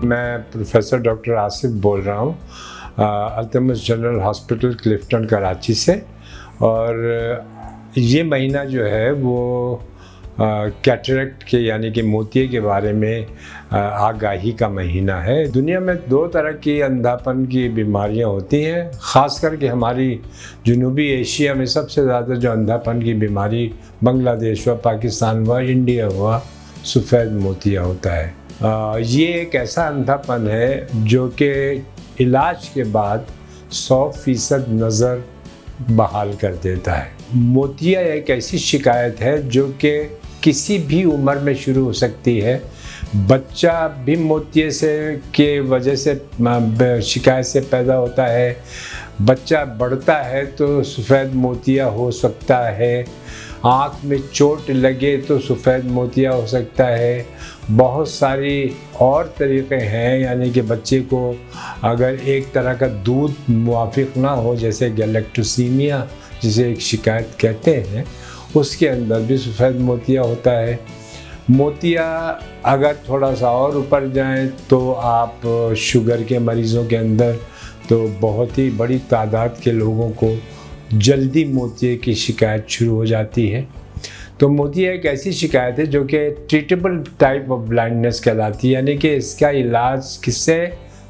मैं professor doctor Asif बोल रहा हूँ अल्तमस जनरल हॉस्पिटल क्लिफ्टन कराची से। और ये महीना जो है वो कैटरेक्ट के यानी कि मोतिये के बारे में आगाही का महीना है। दुनिया में दो तरह की अंधापन की बीमारियां होती हैं, ख़ास करके हमारी जनूबी एशिया में सबसे ज़्यादा जो अंधापन की बीमारी बांग्लादेश हुआ, पाकिस्तान हुआ, इंडिया हुआ, सफ़ेद मोतिया होता है। ये एक ऐसा अंधापन है जो कि इलाज के बाद 100% नज़र बहाल कर देता है। मोतिया एक ऐसी शिकायत है जो कि किसी भी उम्र में शुरू हो सकती है। बच्चा भी मोतिये से के वजह से शिकायत से पैदा होता है। बच्चा बढ़ता है तो सफ़ेद मोतिया हो सकता है। आँख में चोट लगे तो सफ़ेद मोतिया हो सकता है। बहुत सारी और तरीक़े हैं, यानी कि बच्चे को अगर एक तरह का दूध मुवाफिक ना हो, जैसे गैलेक्टोसीमिया जिसे एक शिकायत कहते हैं, उसके अंदर भी सफ़ेद मोतिया होता है। मोतिया अगर थोड़ा सा और ऊपर जाएं तो आप शुगर के मरीज़ों के अंदर तो बहुत ही बड़ी तादाद के लोगों को जल्दी मोतिये की शिकायत शुरू हो जाती है। तो मोतिया एक ऐसी शिकायत है जो कि ट्रीटेबल टाइप ऑफ ब्लाइंडनेस कहलाती है, यानी कि इसका इलाज किससे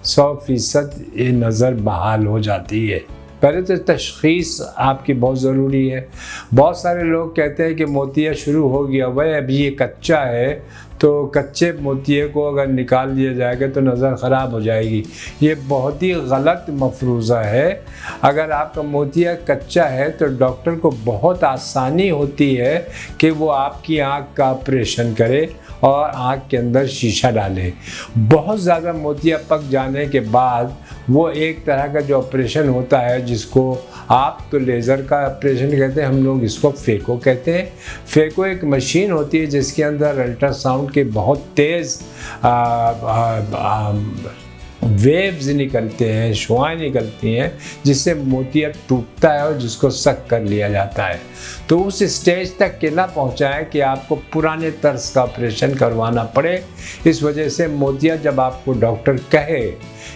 100% नज़र बहाल हो जाती है। पहले तो तशख़ीस आपकी बहुत ज़रूरी है। बहुत सारे लोग कहते हैं कि मोतिया शुरू हो गया, वह अभी ये कच्चा है, तो कच्चे मोतिये को अगर निकाल दिया जाएगा तो नज़र ख़राब हो जाएगी। ये बहुत ही गलत मफरूज़ा है। अगर आपका मोतिया कच्चा है तो डॉक्टर को बहुत आसानी होती है कि वो आपकी आँख का ऑपरेशन करे और आँख के अंदर शीशा डाले। बहुत ज़्यादा मोतिया पक जाने के बाद वो एक तरह का जो ऑपरेशन होता है, जिसको आप तो लेज़र का ऑपरेशन कहते हैं, हम लोग इसको फेको कहते हैं। फेको एक मशीन होती है जिसके अंदर अल्ट्रासाउंड के बहुत तेज़ वेव्स निकलते हैं, शुआएँ निकलती हैं, जिससे मोतिया टूटता है और जिसको सक कर लिया जाता है। तो उस स्टेज तक के ना पहुँचाएं कि आपको पुराने तर्ज का ऑपरेशन करवाना पड़े। इस वजह से मोतिया जब आपको डॉक्टर कहे,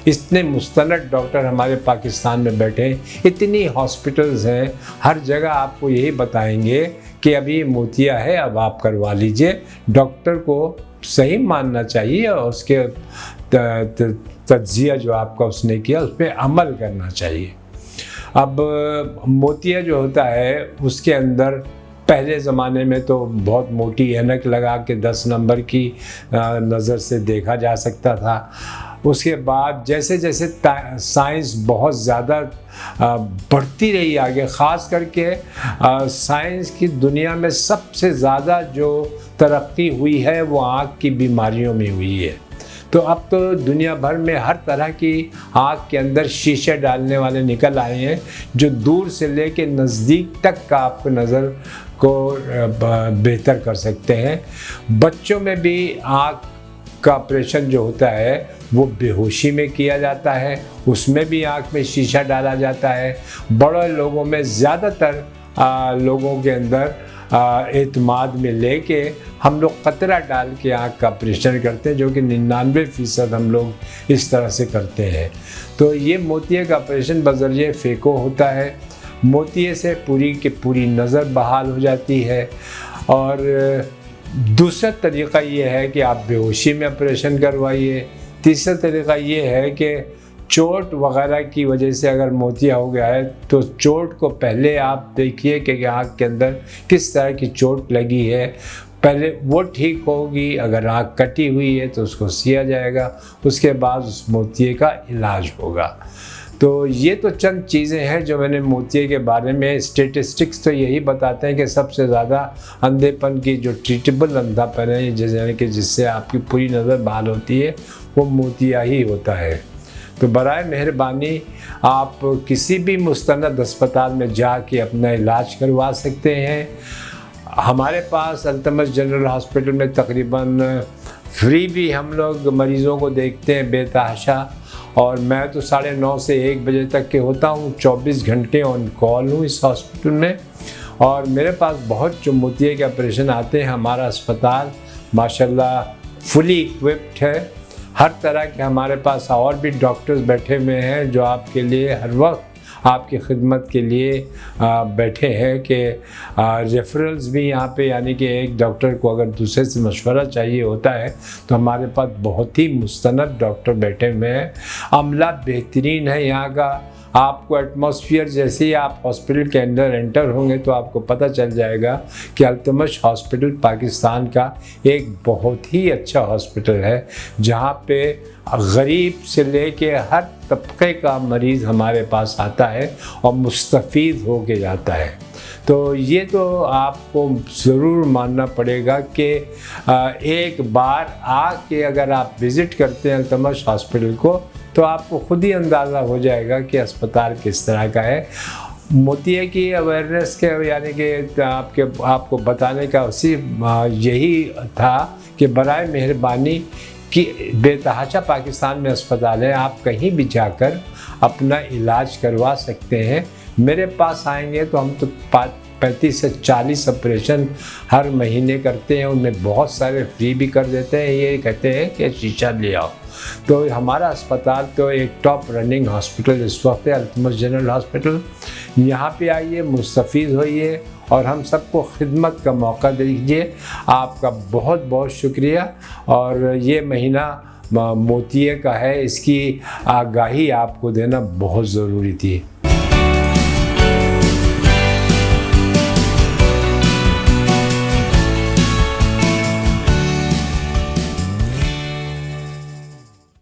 इतने मुस्तनद डॉक्टर हमारे पाकिस्तान में बैठे हैं, इतनी हॉस्पिटल्स हैं, हर जगह आपको यही बताएंगे कि अभी मोतिया है, अब आप करवा लीजिए। डॉक्टर को सही मानना चाहिए और उसके तज्जिया जो आपका उसने किया उस पर अमल करना चाहिए। अब मोतिया जो होता है उसके अंदर पहले ज़माने में तो बहुत मोटी ऐनक लगा के 10 नंबर की नज़र से देखा जा सकता था। उसके बाद जैसे जैसे साइंस बहुत ज़्यादा बढ़ती रही आगे, ख़ास करके साइंस की दुनिया में सबसे ज़्यादा जो तरक्की हुई है वो आँख की बीमारियों में हुई है। तो अब तो दुनिया भर में हर तरह की आँख के अंदर शीशे डालने वाले निकल आए हैं, जो दूर से लेके नज़दीक तक का आपको नज़र को बेहतर कर सकते हैं। बच्चों में भी आँख का ऑपरेशन जो होता है वो बेहोशी में किया जाता है, उसमें भी आँख में शीशा डाला जाता है। बड़े लोगों में ज़्यादातर लोगों के अंदर एतमाद में लेके हम लोग कतरा डाल के आँख का ऑपरेशन करते हैं, जो कि 99% हम लोग इस तरह से करते हैं। तो ये मोतिये का ऑपरेशन बज़रिए फेको होता है। मोतिये से पूरी की पूरी नज़र बहाल हो जाती है। और दूसरा तरीक़ा ये है कि आप बेहोशी में ऑपरेशन करवाइए। तीसरा तरीक़ा ये है कि चोट वग़ैरह की वजह से अगर मोतिया हो गया है तो चोट को पहले आप देखिए कि आँख के अंदर किस तरह की चोट लगी है, पहले वो ठीक होगी। अगर आँख कटी हुई है तो उसको सिया जाएगा, उसके बाद उस मोतिये का इलाज होगा। तो ये तो चंद चीज़ें हैं जो मैंने मोतिये के बारे में। स्टेटिस्टिक्स तो यही बताते हैं कि सबसे ज़्यादा अंधेपन की जो ट्रीटेबल अंधापन है, जैसे कि जिससे आपकी पूरी नज़र बहाल होती है, वो मोतिया ही होता है। तो बराए मेहरबानी आप किसी भी मुस्तनद अस्पताल में जाके अपना इलाज करवा सकते हैं। हमारे पास अल्तमस जनरल हॉस्पिटल में तकरीबन फ्री भी हम लोग मरीज़ों को देखते हैं बेतहाशा। और मैं तो 9:30 से 1 बजे तक के होता हूँ, 24 घंटे ऑन कॉल हूँ इस हॉस्पिटल में। और मेरे पास बहुत जो मोतिये के ऑपरेशन आते हैं, हमारा अस्पताल माशाल्लाह फुली इक्विप्ड है। हर तरह के हमारे पास और भी डॉक्टर्स बैठे हुए हैं जो आपके लिए हर वक्त आपकी खिदमत के लिए बैठे हैं कि रेफरल्स भी यहाँ पे, यानी कि एक डॉक्टर को अगर दूसरे से मशवरा चाहिए होता है तो हमारे पास बहुत ही मुस्तनद डॉक्टर बैठे हुए हैं। अमला बेहतरीन है यहाँ का। आपको एटमॉस्फेयर जैसे ही आप हॉस्पिटल के अंदर एंटर होंगे तो आपको पता चल जाएगा कि अल्तमश हॉस्पिटल पाकिस्तान का एक बहुत ही अच्छा हॉस्पिटल है, जहाँ पे गरीब से लेके हर तबके का मरीज़ हमारे पास आता है और मुस्तफ़ीद हो के जाता है। तो ये तो आपको ज़रूर मानना पड़ेगा कि एक बार आके अगर आप विज़िट करते हैं अल्तमश हॉस्पिटल को तो आपको खुद ही अंदाज़ा हो जाएगा कि अस्पताल किस तरह का है। मोतिया की अवेयरनेस के यानी कि आपको बताने का उसी यही था कि बराए मेहरबानी कि बेतहाशा पाकिस्तान में अस्पताल है, आप कहीं भी जाकर अपना इलाज करवा सकते हैं। मेरे पास आएंगे तो हम तो 35 से 40 ऑपरेशन हर महीने करते हैं, उनमें बहुत सारे फ्री भी कर देते हैं। ये कहते हैं कि शीशा ले आओ। तो हमारा अस्पताल तो एक टॉप रनिंग हॉस्पिटल इस वक्त है, अल्तमश जनरल हॉस्पिटल। यहाँ पे आइए, मुस्तफ़ीद होइए और हम सबको खिदमत का मौका दीजिए। आपका बहुत बहुत शुक्रिया। और ये महीना मोतिये का है, इसकी आगाही आपको देना बहुत ज़रूरी थी।